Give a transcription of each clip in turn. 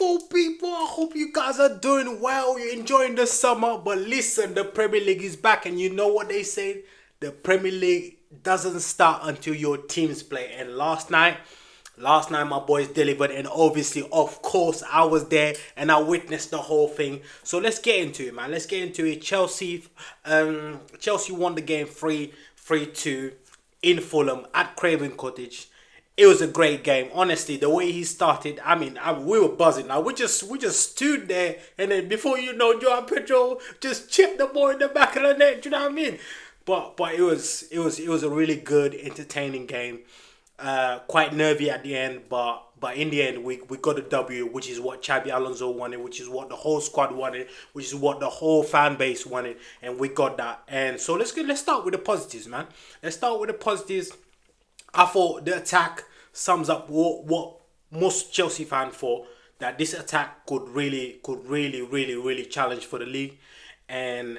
beautiful people. I hope you guys are doing well. You're enjoying the summer. But listen, the Premier League is back, and you know what they say? The Premier League doesn't start until your teams play. And last night my boys delivered, and obviously, of course, I was there and I witnessed the whole thing. So let's get into it, man. Let's get into it. Chelsea won the game 3-2 in Fulham at Craven Cottage. It was a great game, honestly. The way he started, we were buzzing. Now we just stood there, and then before you know, Joao Pedro just chipped the ball in the back of the net. Do you know what I mean? But it was a really good, entertaining game. Quite nervy at the end, but in the end we got a W, which is what Xabi Alonso wanted, which is what the whole squad wanted, which is what the whole fan base wanted, and we got that. And so let's start with the positives, man. Let's start with the positives. I thought the attack sums up what most Chelsea fans thought, that this attack could really challenge for the league. And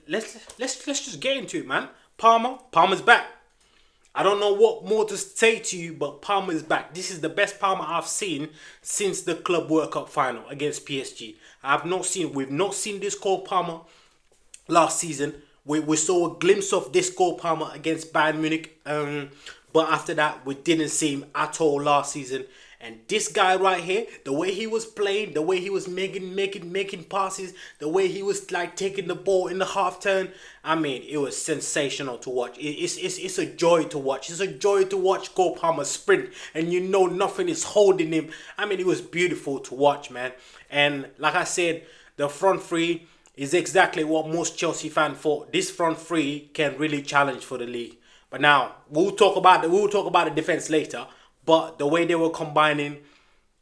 let's just get into it, man. Palmer's back. I don't know what more to say to you, but Palmer is back. This is the best Palmer I've seen since the Club World Cup final against PSG. We've not seen this Cole Palmer last season. We saw a glimpse of this Cole Palmer against Bayern Munich, but after that, we didn't see him at all last season. And this guy right here, the way he was playing, the way he was making passes, the way he was like taking the ball in the half turn, it was sensational to watch. It's a joy to watch. It's a joy to watch Cole Palmer sprint, and you know nothing is holding him. It was beautiful to watch, man. And like I said, the front three is exactly what most Chelsea fans thought. This front three can really challenge for the league. But now we'll talk about the defense later. But the way they were combining,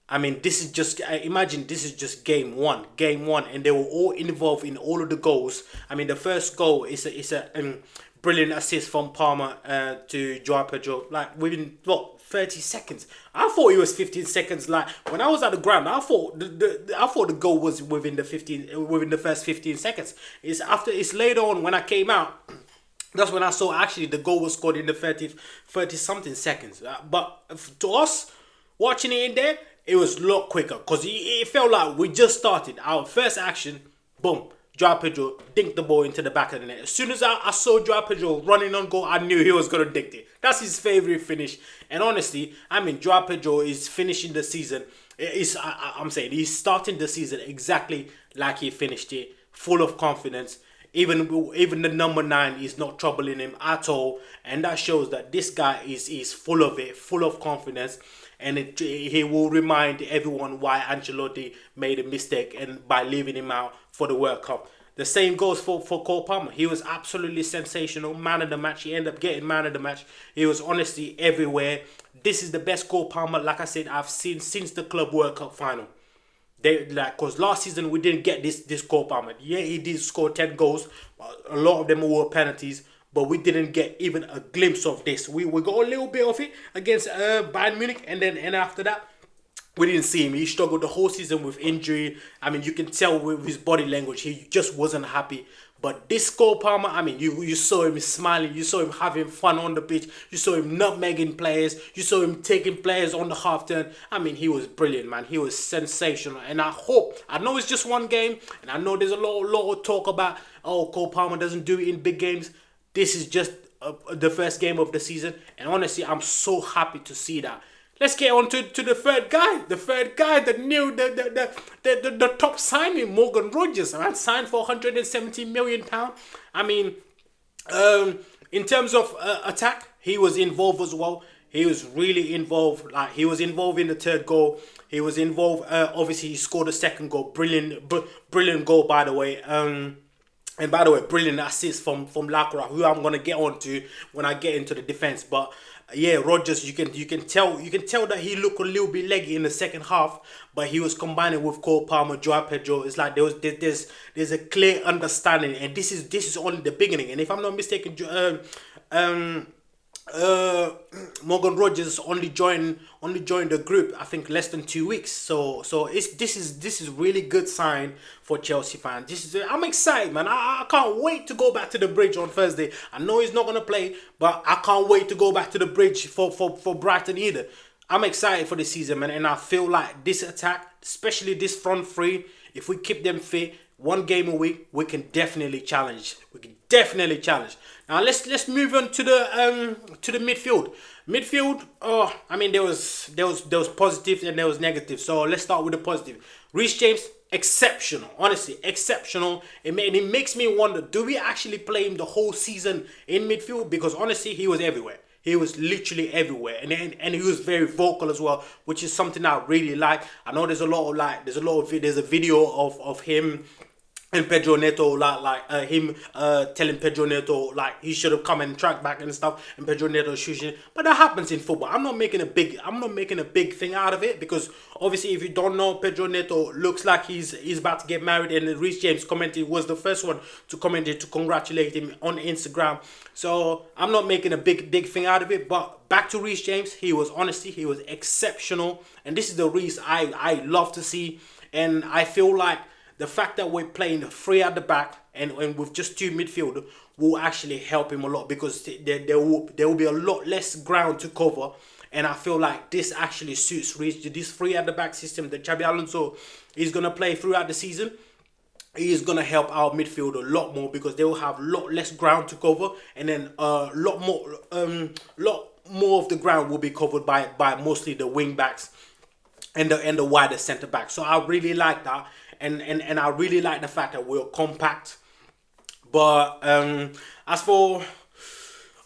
this is just, imagine this is just game one, and they were all involved in all of the goals. The first goal is a brilliant assist from Palmer to Joao Pedro, like within 30 seconds. I thought it was 15 seconds. Like when I was at the ground, I thought the goal was within the first 15 seconds. It's later on when I came out. That's when I saw actually the goal was scored in the 30 something seconds. But to us, watching it in there, it was a lot quicker. Because it felt like we just started. Our first action, boom, Joao Pedro dinked the ball into the back of the net. As soon as I saw Joao Pedro running on goal, I knew he was going to dink it. That's his favourite finish. And honestly, Joao Pedro is finishing the season. He's starting the season exactly like he finished it. Full of confidence. Even the number 9 is not troubling him at all, and that shows that this guy is full of it, full of confidence, and he will remind everyone why Ancelotti made a mistake and by leaving him out for the World Cup. The same goes for Cole Palmer. He was absolutely sensational, man of the match. He ended up getting man of the match. He was honestly everywhere. This is the best Cole Palmer, like I said, I've seen since the Club World Cup final. Because last season we didn't get this Cole Palmer. Yeah, he did score 10 goals. A lot of them were penalties, but we didn't get even a glimpse of this. We got a little bit of it against Bayern Munich, and after that, we didn't see him. He struggled the whole season with injury. You can tell with his body language, he just wasn't happy. But this Cole Palmer, you saw him smiling. You saw him having fun on the pitch. You saw him nutmegging players. You saw him taking players on the half turn. He was brilliant, man. He was sensational. And I know it's just one game, and I know there's a lot of talk about, Cole Palmer doesn't do it in big games. This is just the first game of the season. And honestly, I'm so happy to see that. Let's get on to the third guy. The third guy, the top signing, Morgan Rogers, man, signed for £170 million. In terms of attack, he was involved as well. He was really involved. Like he was involved in the third goal. He was involved. Obviously, he scored a second goal. Brilliant goal, by the way. And by the way, brilliant assist from Lacroix, who I'm gonna get on to when I get into the defense. But yeah, Rodgers, you can tell that he looked a little bit leggy in the second half, but he was combining with Cole Palmer, Joao Pedro. It's like there's a clear understanding, and this is only the beginning. And if I'm not mistaken, Morgan Rogers only joined the group, I think, less than 2 weeks. So this is really good sign for Chelsea fans. I'm excited, man. I can't wait to go back to the bridge on Thursday. I know he's not gonna play, but I can't wait to go back to the bridge for Brighton either. I'm excited for the season, man, and I feel like this attack, especially this front three, if we keep them fit, one game a week, we can definitely challenge. We can definitely challenge. Now let's move on to the midfield. Midfield, oh, I mean there was positives and there was negatives. So let's start with the positive. Reece James, exceptional, honestly, exceptional. It makes me wonder, do we actually play him the whole season in midfield? Because honestly, he was everywhere. He was literally everywhere, and he was very vocal as well, which is something I really like. I know there's a video of him and Pedro Neto, him telling Pedro Neto like he should have come and track back and stuff, and Pedro Neto shooting. But that happens in football. I'm not making a big thing out of it, because obviously if you don't know, Pedro Neto looks like he's about to get married, and Reece James commented, was the first one to comment it, to congratulate him on Instagram. So I'm not making a big thing out of it. But back to Reece James, he was exceptional, and this is the Reece I love to see, and I feel like the fact that we're playing three at the back and with just two midfield will actually help him a lot, because there will be a lot less ground to cover. And I feel like this actually suits Reece. This three at the back system that Xabi Alonso is going to play throughout the season, he is going to help our midfield a lot more, because they will have a lot less ground to cover, and then a lot more of the ground will be covered by mostly the wing backs and the wider centre back. So I really like that, and I really like the fact that we're compact. But as for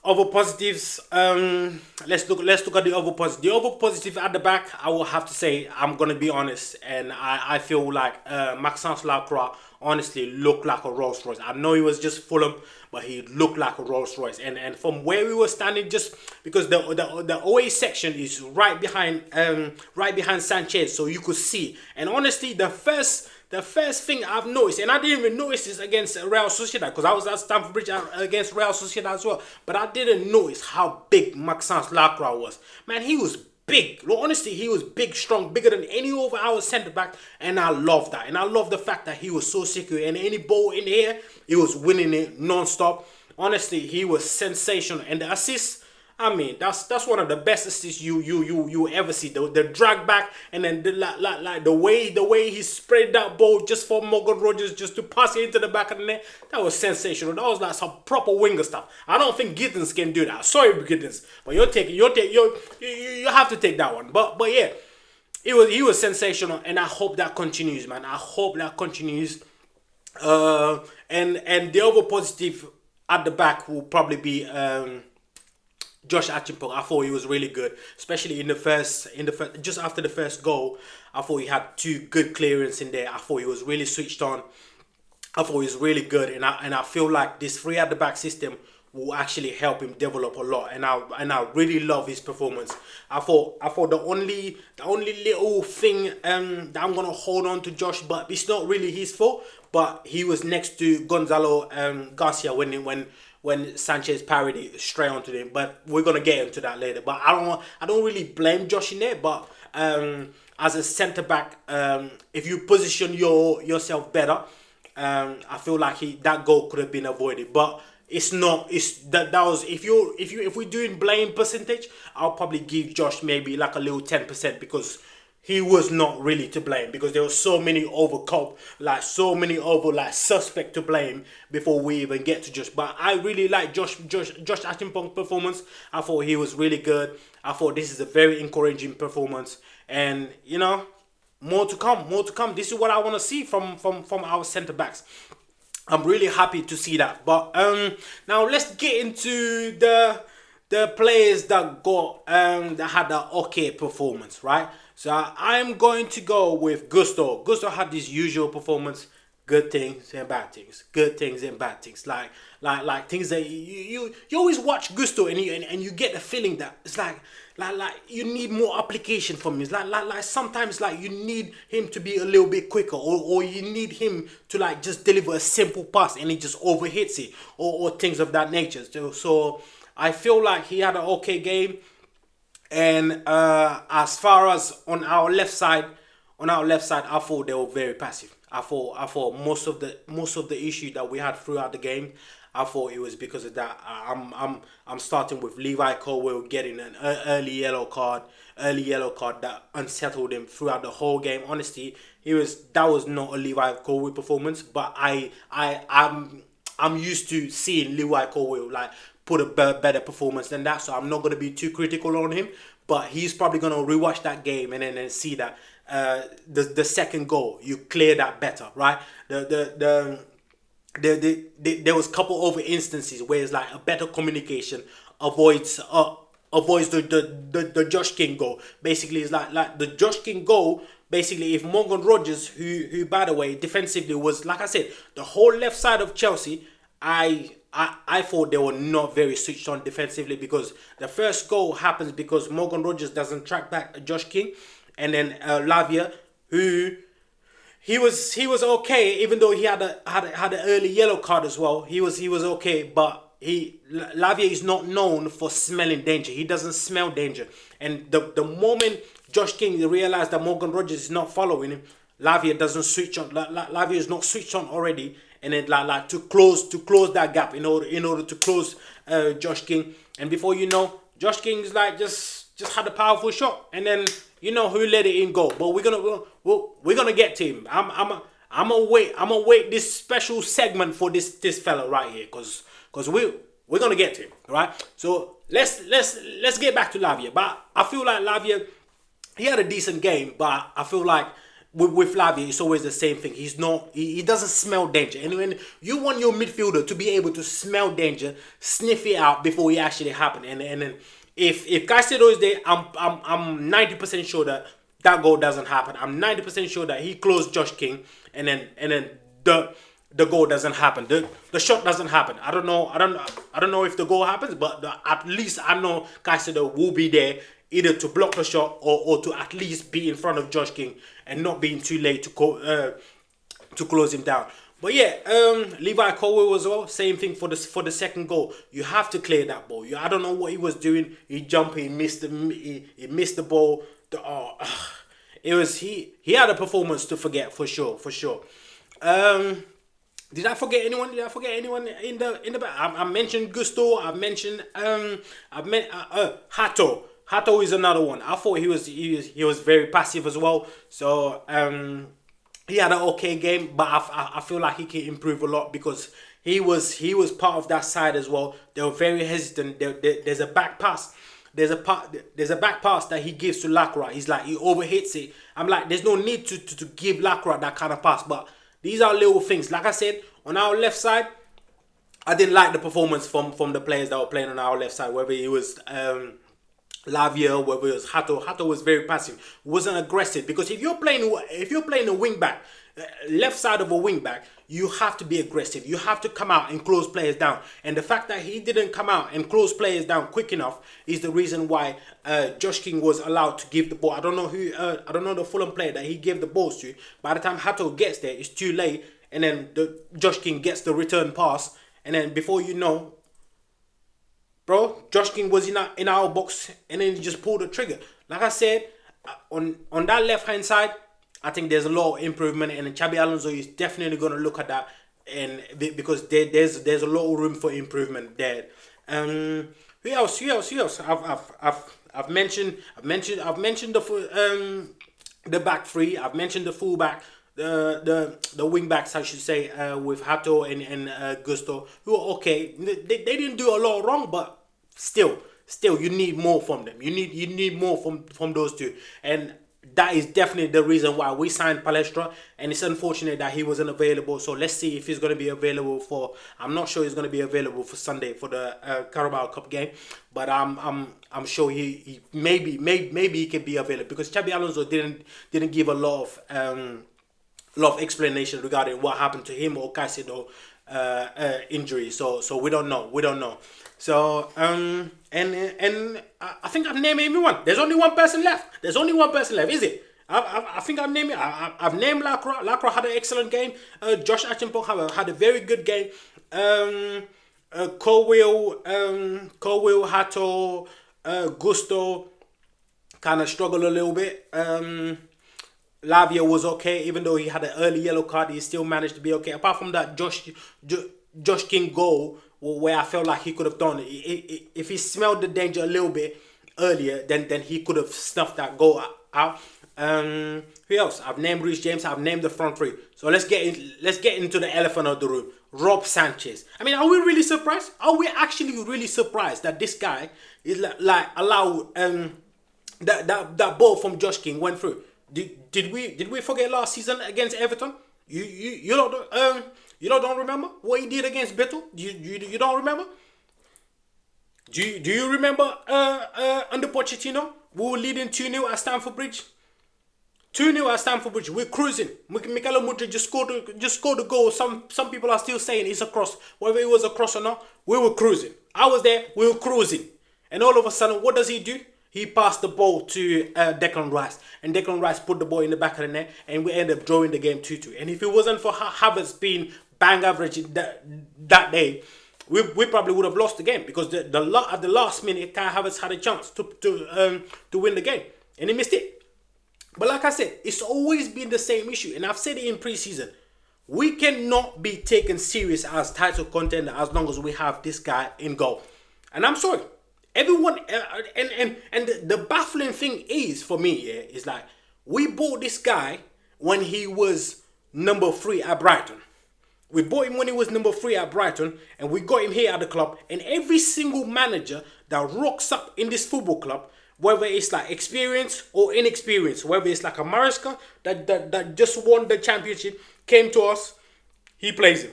other positives, let's look at the other positive. The other positive at the back, I will have to say, I'm gonna be honest, and I feel like Maxence Lacroix honestly looked like a Rolls Royce. I know he was just Fulham, but he looked like a Rolls Royce. And from where we were standing, just because the OA section is right behind Sanchez, so you could see. And honestly, the first thing I've noticed, and I didn't even notice this against Real Sociedad, because I was at Stamford Bridge against Real Sociedad as well, but I didn't notice how big Maxence Lacroix was. Man, he was big. Honestly, he was big, strong, bigger than any of our centre back, and I love that. And I love the fact that he was so secure, and any ball in the air, he was winning it non-stop. Honestly, he was sensational. And the assist, I mean, that's one of the best assists you ever see. The drag back, and then the way he spread that ball just for Morgan Rogers just to pass it into the back of the net. That was sensational. That was like some proper winger stuff. I don't think Giddens can do that. Sorry, Giddens, but you have to take that one. But yeah, he was sensational, and I hope that continues, man. I hope that continues. And the other positive at the back will probably be Josh Achimpong. I thought he was really good, especially in the first, just after the first goal. I thought he had two good clearance in there. I thought he was really switched on. I thought he was really good, and I feel like this three at the back system will actually help him develop a lot. And I really love his performance. I thought the only little thing that I'm gonna hold on to Josh, but it's not really his fault. But he was next to Gonzalo Garcia when Sanchez parried it straight onto him. But we're gonna get into that later. But I don't really blame Josh in there. But as a centre back, if you position yourself better, I feel like that goal could have been avoided. But it's not. That was if we're doing blame percentage, I'll probably give Josh maybe like a little 10%, because he was not really to blame, because there were so many suspect to blame before we even get to Josh. But I really like Josh Achimpong's performance. I thought he was really good. I thought this is a very encouraging performance, and more to come. This is what I want to see from our centre backs. I'm really happy to see that. But now let's get into the players that had an okay performance, right? So I'm going to go with Gusto. Gusto had this usual performance, good things and bad things, good things and bad things. Like things that you always watch Gusto, and you get the feeling that it's like you need more application from him. It's like sometimes like you need him to be a little bit quicker, or you need him to like just deliver a simple pass and he just overhits it, or things of that nature. So I feel like he had an okay game. And as far as on our left side, I thought they were very passive. I thought most of the issue that we had throughout the game, I thought it was because of that. I'm starting with Levi Colwill getting an early yellow card. early yellow card that unsettled him throughout the whole game. Honestly, that was not a Levi Colwill performance, but I'm used to seeing Levi Colwill like put a better performance than that, so I'm not going to be too critical on him. But he's probably going to rewatch that game and then see that the second goal, you clear that better, right? There was a couple of instances where it's like a better communication avoids the Josh King goal. Basically, it's like the Josh King goal. Basically, if Morgan Rogers, who by the way defensively was, like I said, the whole left side of Chelsea, I thought they were not very switched on defensively, because the first goal happens because Morgan Rogers doesn't track back Josh King, and then Lavia, who he was okay, even though he had an early yellow card as well. He was okay, but Lavia is not known for smelling danger. He doesn't smell danger, and the moment Josh King realized that Morgan Rogers is not following him, Lavia doesn't switch on. Lavia is not switched on already, and then like to close that gap in order to close Josh King, and before you know, Josh King is like just had a powerful shot, and then you know who let it in goal. But we're gonna get to him. I'm gonna wait this special segment for this fella right here, cause we're gonna get to him, right? So let's get back to Lavia. But I feel like Lavia, he had a decent game, but I feel like with Lavia, it's always the same thing. He doesn't smell danger. And when you want your midfielder to be able to smell danger, sniff it out before it actually happens. And then if Caicedo is there, I'm 90% sure that goal doesn't happen. I'm 90% sure that he closed Josh King, and then the goal doesn't happen. The shot doesn't happen. I don't know if the goal happens, but at least I know Caicedo will be there, either to block the shot or to at least be in front of Josh King and not being too late to close him down. But yeah, Levi Colwill as well. Same thing for the second goal. You have to clear that ball. I don't know what he was doing. He jumped. He missed the ball. He had a performance to forget for sure. Did I forget anyone? In the back? I mentioned Gusto. I mentioned Hato. Hato is another one. I thought he was very passive as well. So he had an okay game, but I feel like he can improve a lot, because he was part of that side as well. They were very hesitant. There's a back pass. There's a back pass that he gives to Lacroix. He's like, he overhits it. I'm like, there's no need to give Lacroix that kind of pass. But these are little things. Like I said, on our left side, I didn't like the performance from the players that were playing on our left side, whether it was Lavia, whether it was Hato. Hato was very passive, wasn't aggressive, because if you're playing a wing back, left side of a wing back, you have to be aggressive. You have to come out and close players down. And the fact that he didn't come out and close players down quick enough is the reason why Josh King was allowed to give the ball. I don't know the Fulham player that he gave the balls to. By the time Hato gets there, it's too late, and then Josh King gets the return pass, and then before you know, bro, Josh King was in our box, and then he just pulled the trigger. Like I said, on that left hand side, I think there's a lot of improvement, and Xabi Alonso is definitely going to look at that, and because there's a lot of room for improvement there. Who else? I've mentioned the back three. I've mentioned the fullback, the wing backs, I should say, with Hato and Gusto, who are okay. They didn't do a lot wrong, but still you need more from them. You need more from those two, and that is definitely the reason why we signed Palestra, and it's unfortunate that he wasn't available. So let's see if he's going to be available for. I'm not sure he's going to be available for Sunday for the Carabao Cup game, but I'm sure he maybe he can be available, because Xabi Alonso didn't give a lot of explanation regarding what happened to him or Caicedo injury. So we don't know. So and I think I've named everyone. There's only one person left. Is it? I think I've named it. I've named Lacroix. Lacroix had an excellent game. Josh Achimpong had a very good game. Colwill, Hato, Gusto kind of struggled a little bit. Lavia was okay, even though he had an early yellow card. He still managed to be okay. Apart from that Josh King goal, where I felt like he could have done it. If he smelled the danger a little bit earlier, then he could have snuffed that goal out. Who else? I've named Reece James. I've named the front three. So let's get into the elephant of the room. Rob Sanchez. I mean, are we really surprised? Are we actually really surprised that this guy is like allowed that ball from Josh King went through? Did we forget last season against Everton? You don't remember what he did against Beto? You don't remember? Do you remember under Pochettino? We were leading 2-0 at Stamford Bridge. 2-0 at Stamford Bridge. We're cruising. Mikel Mudryk just scored a goal. Some people are still saying it's a cross. Whether it was a cross or not, we were cruising. I was there. We were cruising. And all of a sudden, what does he do? He passed the ball to Declan Rice. And Declan Rice put the ball in the back of the net. And we ended up drawing the game 2-2. And if it wasn't for Havertz being bang average that day, we probably would have lost the game. Because at the last minute, Kai Havertz had a chance to win the game. And he missed it. But like I said, it's always been the same issue. And I've said it in pre-season. We cannot be taken serious as title contender as long as we have this guy in goal. And I'm sorry. Everyone, and the baffling thing is, for me, yeah, is like, we bought this guy when he was number 3 at Brighton. We bought him when he was number 3 at Brighton, and we got him here at the club. And every single manager that rocks up in this football club, whether it's like experience or inexperience, whether it's like a Maresca that just won the championship, came to us, he plays him.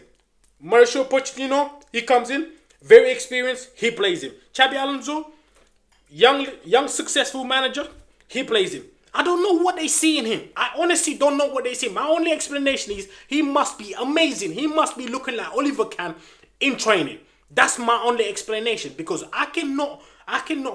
Mauricio Pochettino, he comes in, very experienced, he plays him. Xabi Alonso, young successful manager, he plays him. I don't know what they see in him. I honestly don't know what they see. My only explanation is he must be amazing. He must be looking like Oliver Kahn in training. That's my only explanation, because I cannot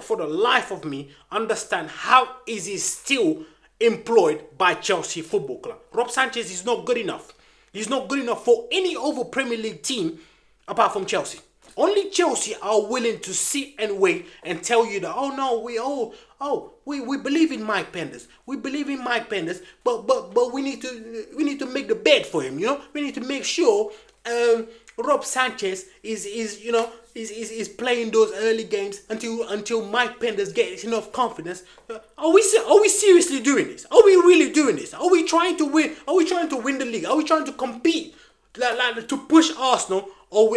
for the life of me understand how is he still employed by Chelsea Football Club. Rob Sanchez is not good enough. He's not good enough for any other Premier League team apart from Chelsea. Only Chelsea are willing to sit and wait and tell you that, we believe in Mike Penders. We believe in Mike Penders, but we need to make the bed for him, you know? We need to make sure Rob Sanchez is playing those early games until Mike Penders gets enough confidence. Are we seriously doing this? Are we really doing this? Are we trying to win? Are we trying to win the league? Are we trying to compete like to push Arsenal? Or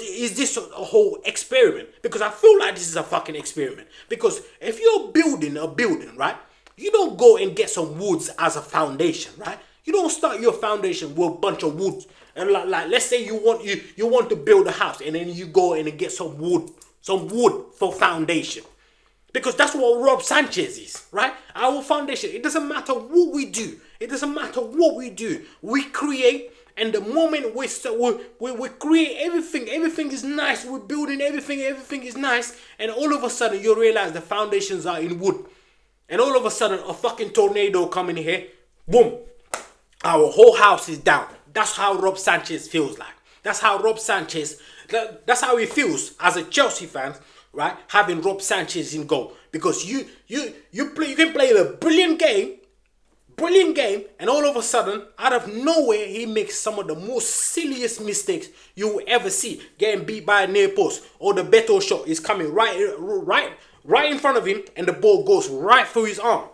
is this a whole experiment? Because I feel like this is a fucking experiment. Because if you're building a building, right, you don't go and get some woods as a foundation, right? You don't start your foundation with a bunch of woods. And like let's say you want to build a house, and then you go in and get some wood for foundation. Because that's what Rob Sanchez is, right? Our foundation. It doesn't matter what we do. It doesn't matter what we do. We create. And the moment we create everything is nice. We're building everything is nice. And all of a sudden, you realize the foundations are in wood. And all of a sudden, a fucking tornado coming here. Boom. Our whole house is down. That's how Rob Sanchez feels like. That's how he feels as a Chelsea fan, right? Having Rob Sanchez in goal. Because you can play a brilliant game, and all of a sudden, out of nowhere, he makes some of the most silliest mistakes you will ever see. Getting beat by a near post, or the Beto shot is coming right in front of him, and the ball goes right through his arm.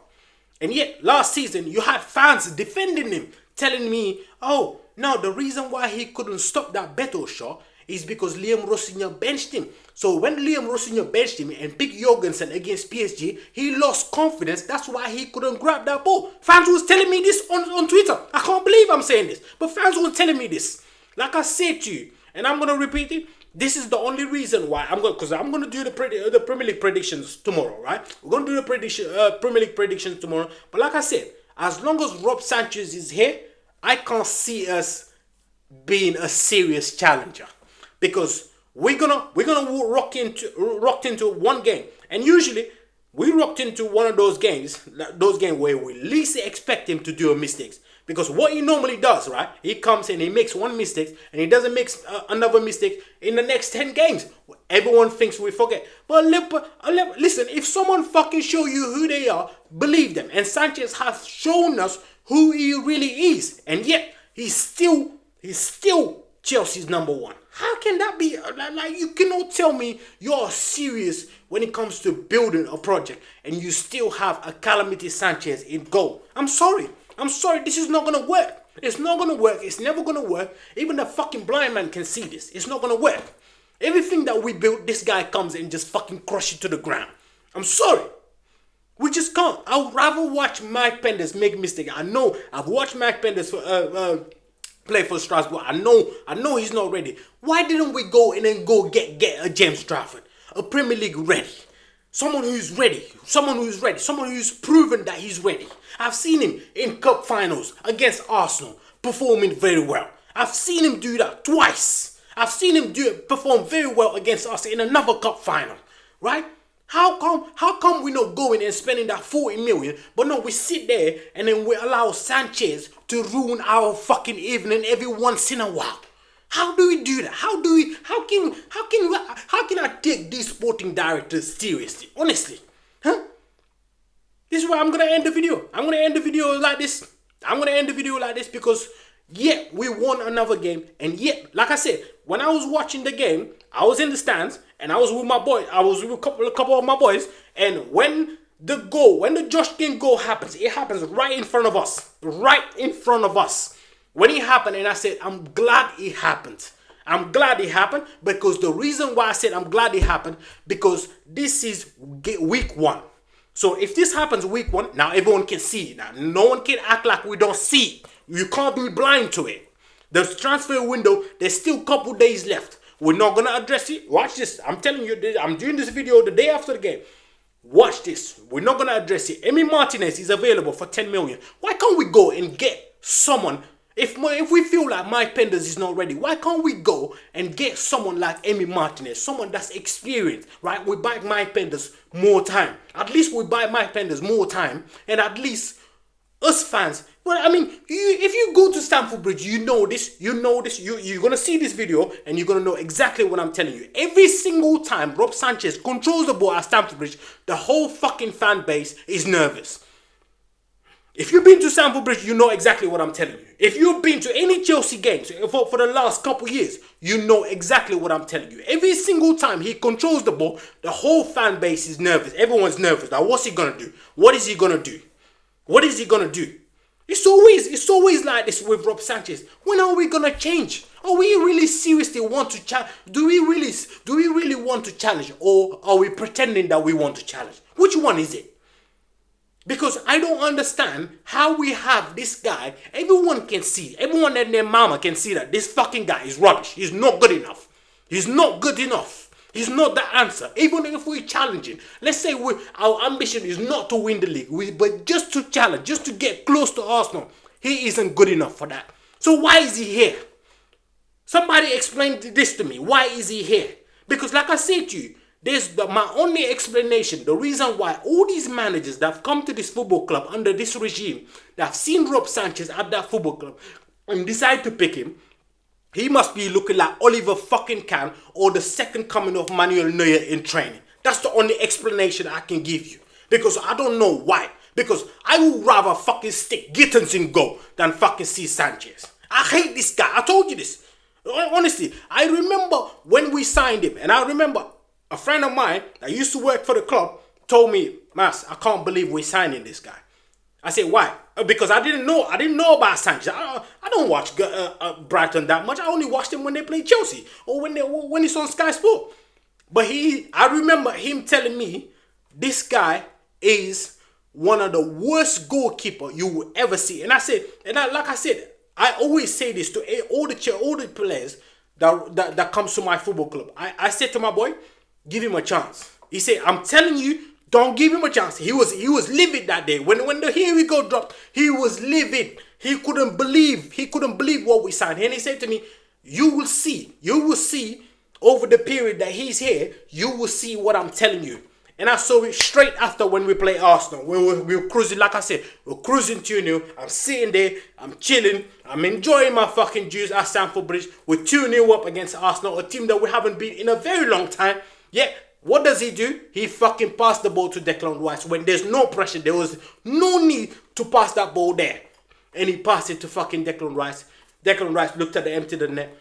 And yet, last season, you had fans defending him, telling me, oh, no, the reason why he couldn't stop that Beto shot is because Liam Rossignol benched him. So when Liam Rossignol benched him and picked Jorgensen against PSG, he lost confidence. That's why he couldn't grab that ball. Fans was telling me this on Twitter. I can't believe I'm saying this. But fans were telling me this. Like I said to you, and I'm going to repeat it, this is the only reason why I'm going to do the Premier League predictions tomorrow, right? We're going to do the Premier League predictions tomorrow. But like I said, as long as Rob Sanchez is here, I can't see us being a serious challenger. Because we're gonna rock into one game, and usually we rocked into one of those games where we least expect him to do a mistakes. Because what he normally does, right? He comes in, he makes one mistake, and he doesn't make another mistake in the next 10 games. Everyone thinks we forget. But listen, if someone fucking show you who they are, believe them. And Sanchez has shown us who he really is, and yet he's still Chelsea's number one. How can that be? Like, you cannot tell me you're serious when it comes to building a project and you still have a Calamity Sanchez in goal. I'm sorry. This is not going to work. It's not going to work. It's never going to work. Even the fucking blind man can see this. It's not going to work. Everything that we built, this guy comes and just fucking crush it to the ground. I'm sorry. We just can't. I would rather watch Mike Penders make mistakes. I know. I've watched Mike Penders play for Strasbourg. I know he's not ready. Why didn't we go and then go get a James Trafford? A Premier League ready. Someone who's ready. Someone who's proven that he's ready. I've seen him in cup finals against Arsenal performing very well. I've seen him do that twice. I've seen him perform very well against us in another cup final. Right? How come we're not going and spending that 40 million, but no, we sit there and then we allow Sanchez to ruin our fucking evening every once in a while? How do we do that? How can I take these sporting directors seriously? Honestly, huh? This is why I'm gonna end the video. I'm gonna end the video like this because yet we won another game, and yet, like I said, when I was watching the game, I was in the stands and I was with my boy. I was with a couple of my boys, and when the Josh King goal happens, it happens right in front of us. When it happened, and I said, I'm glad it happened. Because the reason why I said I'm glad it happened, because this is week 1. So if this happens week 1, now everyone can see it. Now no one can act like we don't see it. You can't be blind to it. The transfer window, there's still a couple days left. We're not going to address it. Watch this. I'm telling you, I'm doing this video the day after the game. Watch this. We're not going to address it. Emi Martinez is available for 10 million. Why can't we go and get someone? If we feel like Mike Penders is not ready, why can't we go and get someone like Emi Martinez, someone that's experienced, right? We buy Mike Penders more time. At least we buy Mike Penders more time, and at least us fans. Well, I mean, if you go to Stamford Bridge, you know this. You're going to see this video and you're going to know exactly what I'm telling you. Every single time Rob Sanchez controls the ball at Stamford Bridge, the whole fucking fan base is nervous. If you've been to Stamford Bridge, you know exactly what I'm telling you. If you've been to any Chelsea games for the last couple years, you know exactly what I'm telling you. Every single time he controls the ball, the whole fan base is nervous. Everyone's nervous. Now, what's he going to do? What is he going to do? It's always like this with Rob Sanchez. When are we going to change? Are we really seriously want to challenge? Do we really want to challenge, or are we pretending that we want to challenge? Which one is it? Because I don't understand how we have this guy. Everyone can see. Everyone and their mama can see that this fucking guy is rubbish. He's not good enough. He's not the answer. Even if we're challenging. Let's say our ambition is not to win the league. But just to challenge. Just to get close to Arsenal. He isn't good enough for that. So why is he here? Somebody explain this to me. Why is he here? Because like I said to you, my only explanation, the reason why all these managers that have come to this football club under this regime, that have seen Rob Sanchez at that football club and decide to pick him, he must be looking like Oliver fucking Kahn or the second coming of Manuel Neuer in training. That's the only explanation I can give you. Because I don't know why. Because I would rather fucking stick Gittins in goal than fucking see Sanchez. I hate this guy. I told you this. Honestly, I remember when we signed him, and I remember a friend of mine that used to work for the club told me, Mas, I can't believe we're signing this guy. I said, why? Because I didn't know about Sanchez. I don't watch Brighton that much. I only watched him when they play Chelsea or when he's on Sky Sport. But I remember him telling me this guy is one of the worst goalkeeper you will ever see. And I said, like I said, I always say this to all the players that comes to my football club. I said to my boy, give him a chance. He said, I'm telling you, don't give him a chance. He was livid that day. When the Here We Go dropped, he was livid. He couldn't believe what we signed. And he said to me, you will see over the period that he's here, you will see what I'm telling you. And I saw it straight after when we play Arsenal. We were cruising, like I said, we're cruising 2-0. I'm sitting there, I'm chilling, I'm enjoying my fucking juice at Stamford Bridge. We're 2-0 up against Arsenal, a team that we haven't beat in a very long time. Yeah, what does he do? He fucking passed the ball to Declan Rice when there's no pressure. There was no need to pass that ball there. And he passed it to fucking Declan Rice. Declan Rice looked at the empty of the net,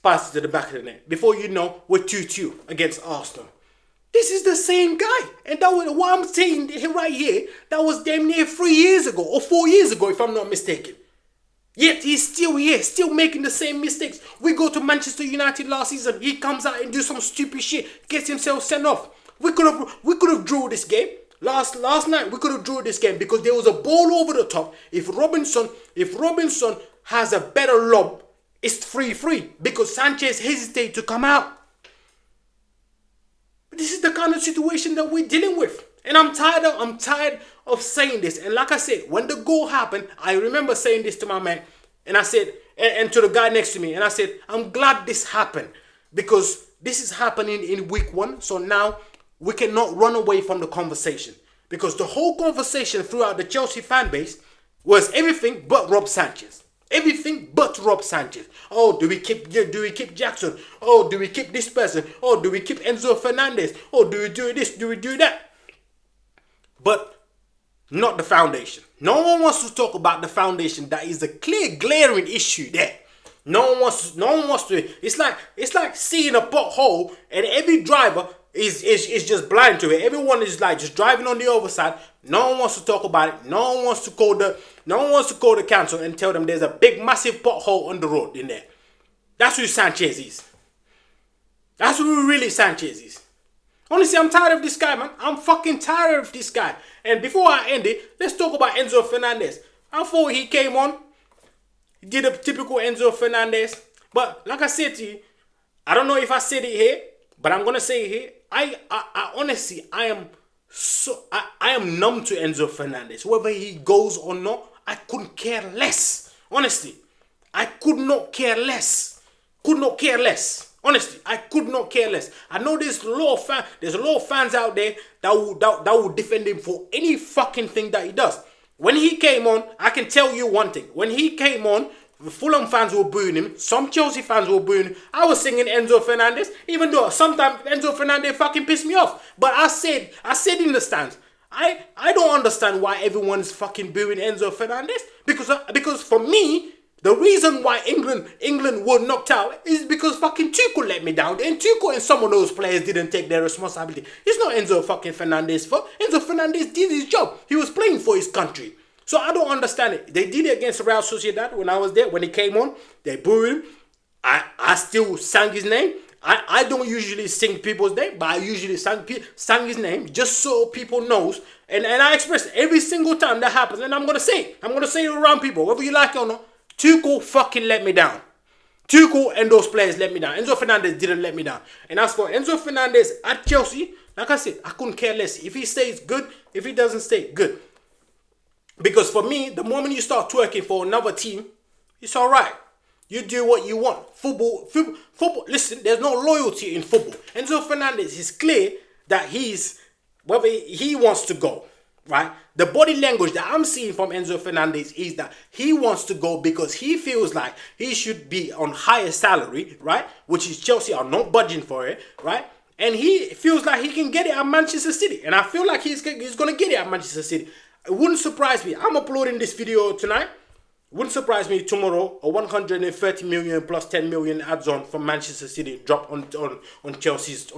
passed it to the back of the net. Before you know, we're 2-2 against Arsenal. This is the same guy. And that was what I'm saying right here. That was damn near 3 years ago or 4 years ago, if I'm not mistaken. Yet he's still here, still making the same mistakes. We go to Manchester United last season. He comes out and do some stupid shit, gets himself sent off. We could have drew this game. Last night we could have drew this game because there was a ball over the top. If Robinson has a better lob, it's 3-3 because Sanchez hesitated to come out. But this is the kind of situation that we're dealing with. And I'm tired of saying this. And like I said, when the goal happened, I remember saying this to my man. And I said, and to the guy next to me, and I said, I'm glad this happened. Because this is happening in week 1. So now we cannot run away from the conversation. Because the whole conversation throughout the Chelsea fan base was everything but Rob Sanchez. Everything but Rob Sanchez. Oh, do we keep Jackson? Oh, do we keep this person? Oh, do we keep Enzo Fernandez? Oh, do we do this? Do we do that? But not the foundation. No one wants to talk about the foundation. That is a clear, glaring issue there. No one wants to. It's like seeing a pothole and every driver is just blind to it. Everyone is like just driving on the overside. No one wants to talk about it. No one wants to call the council and tell them there's a big, massive pothole on the road in there. That's who Sanchez is. That's who really Sanchez is. Honestly, I'm tired of this guy, man. I'm fucking tired of this guy. And before I end it, let's talk about Enzo Fernandez. I thought he came on, he did a typical Enzo Fernandez. But like I said to you, I don't know if I said it here, but I'm gonna say it here. I honestly, I am numb to Enzo Fernandez. Whether he goes or not, I couldn't care less. Honestly, I could not care less. Could not care less. Honestly, I could not care less. I know there's a lot of fans out there that will defend him for any fucking thing that he does. When he came on, I can tell you one thing. When he came on, the Fulham fans were booing him. Some Chelsea fans were booing him. I was singing Enzo Fernandez, even though sometimes Enzo Fernandez fucking pissed me off. But I said in the stands, I don't understand why everyone's fucking booing Enzo Fernandez. Because for me, the reason why England were knocked out is because fucking Tuchel let me down. And Tuchel and some of those players didn't take their responsibility. It's not Enzo fucking Fernandez's fault. Enzo Fernandez did his job. He was playing for his country. So I don't understand it. They did it against Real Sociedad when I was there. When he came on, they booed him. I still sang his name. I don't usually sing people's name, but I usually sang his name just so people knows. And I express every single time that happens. And I'm going to say it. I'm going to say it around people, whether you like it or not. Tuchel fucking let me down. Tuchel and those players let me down. Enzo Fernandez didn't let me down. And as for Enzo Fernandez at Chelsea, like I said, I couldn't care less. If he stays, good. If he doesn't stay, good. Because for me, the moment you start twerking for another team, it's all right. You do what you want. Football. Listen, there's no loyalty in football. Enzo Fernandez is clear that whether he wants to go, right? The body language that I'm seeing from Enzo Fernandez is that he wants to go because he feels like he should be on higher salary, right? Which is Chelsea are not budging for it, right? And he feels like he can get it at Manchester City. And I feel like he's going to get it at Manchester City. It wouldn't surprise me. I'm uploading this video tonight. Wouldn't surprise me tomorrow a 130 million plus 10 million ads on from Manchester City drop on Chelsea's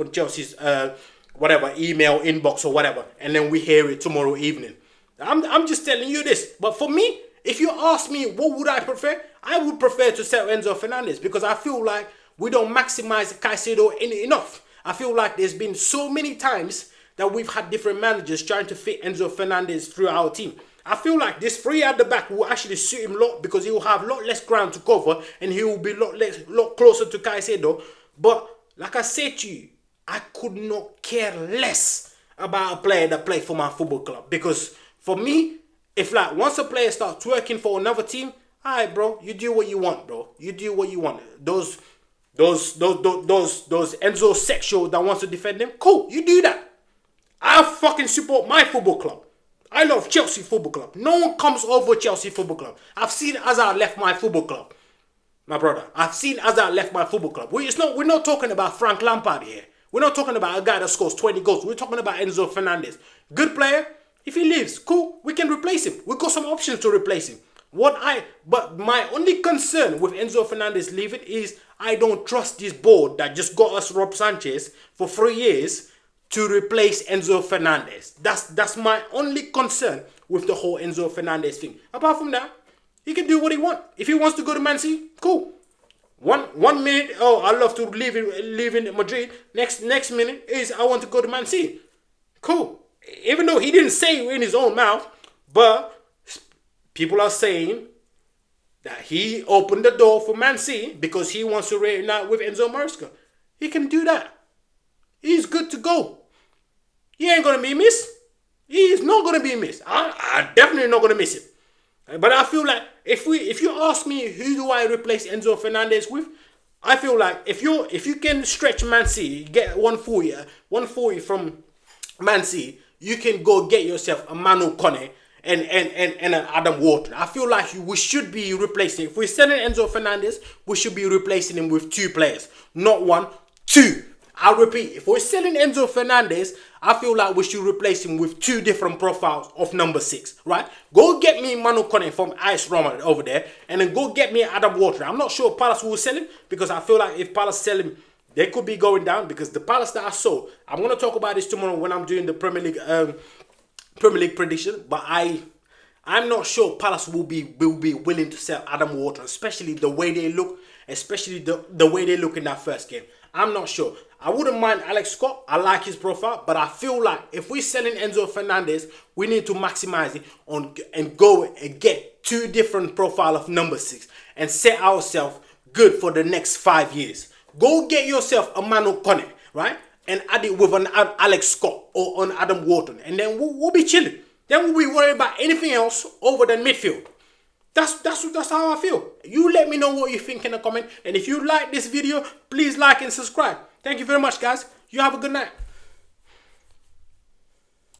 whatever email inbox or whatever, and then we hear it tomorrow evening. I'm just telling you this. But for me, if you ask me what would I prefer, I would prefer to sell Enzo Fernandez because I feel like we don't maximize Caicedo enough. I feel like there's been so many times that we've had different managers trying to fit Enzo Fernandez through our team. I feel like this three at the back will actually suit him a lot because he will have a lot less ground to cover and he will be a lot closer to Caicedo. But like I said to you, I could not care less about a player that played for my football club. Because for me, if like once a player starts working for another team, alright bro, you do what you want, bro. You do what you want. Those Enzo sexuals that wants to defend them, cool, you do that. I fucking support my football club. I love Chelsea Football Club. No one comes over Chelsea Football Club. I've seen Hazard left my football club. My brother, I've seen Hazard left my football club. We're not talking about Frank Lampard here. We're not talking about a guy that scores 20 goals. We're talking about Enzo Fernandez. Good player. If he leaves, cool, we can replace him. We've got some options to replace him. But my only concern with Enzo Fernandez leaving is I don't trust this board that just got us Rob Sanchez for 3 years to replace Enzo Fernandez. That's my only concern with the whole Enzo Fernandez thing. Apart from that, he can do what he wants. If he wants to go to Man City, cool. One minute, oh, I love to live in Madrid. Next minute is I want to go to Man City. Cool. Even though he didn't say it in his own mouth, but people are saying that he opened the door for Man City because he wants to reunite with Enzo Maresca. He can do that. He's good to go. He ain't gonna be missed. He's not gonna be missed. I definitely not gonna miss him. But I feel like if you ask me who do I replace Enzo Fernandez with, I feel like if you can stretch Man City, get 140 from Man City, you can go get yourself a Manu Kone and an Adam Wharton. I feel like we should be replacing. If we're selling Enzo Fernandez, we should be replacing him with 2 players, not 1, 2. I'll repeat, if we're selling Enzo Fernandez, I feel like we should replace him with 2 different profiles of number 6, right? Go get me Manu Kone from Ice Roma over there, and then go get me Adam Wharton. I'm not sure Palace will sell him, because I feel like if Palace sell him, they could be going down, because the Palace that I saw, I'm going to talk about this tomorrow when I'm doing the Premier League prediction, but I'm not sure Palace will be willing to sell Adam Wharton, especially the way they look, especially the way they look in that first game. I'm not sure. I wouldn't mind Alex Scott. I like his profile, but I feel like if we're selling Enzo Fernandez, we need to maximize it and go and get 2 different profile of number 6 and set ourselves good for the next 5 years. Go get yourself a Manu Kone, right? And add it with an Alex Scott or an Adam Wharton, and then we'll be chilling. Then we'll be worried about anything else over the midfield. That's how I feel. You let me know what you think in the comment. And if you like this video, please like and subscribe. Thank you very much, guys. You have a good night.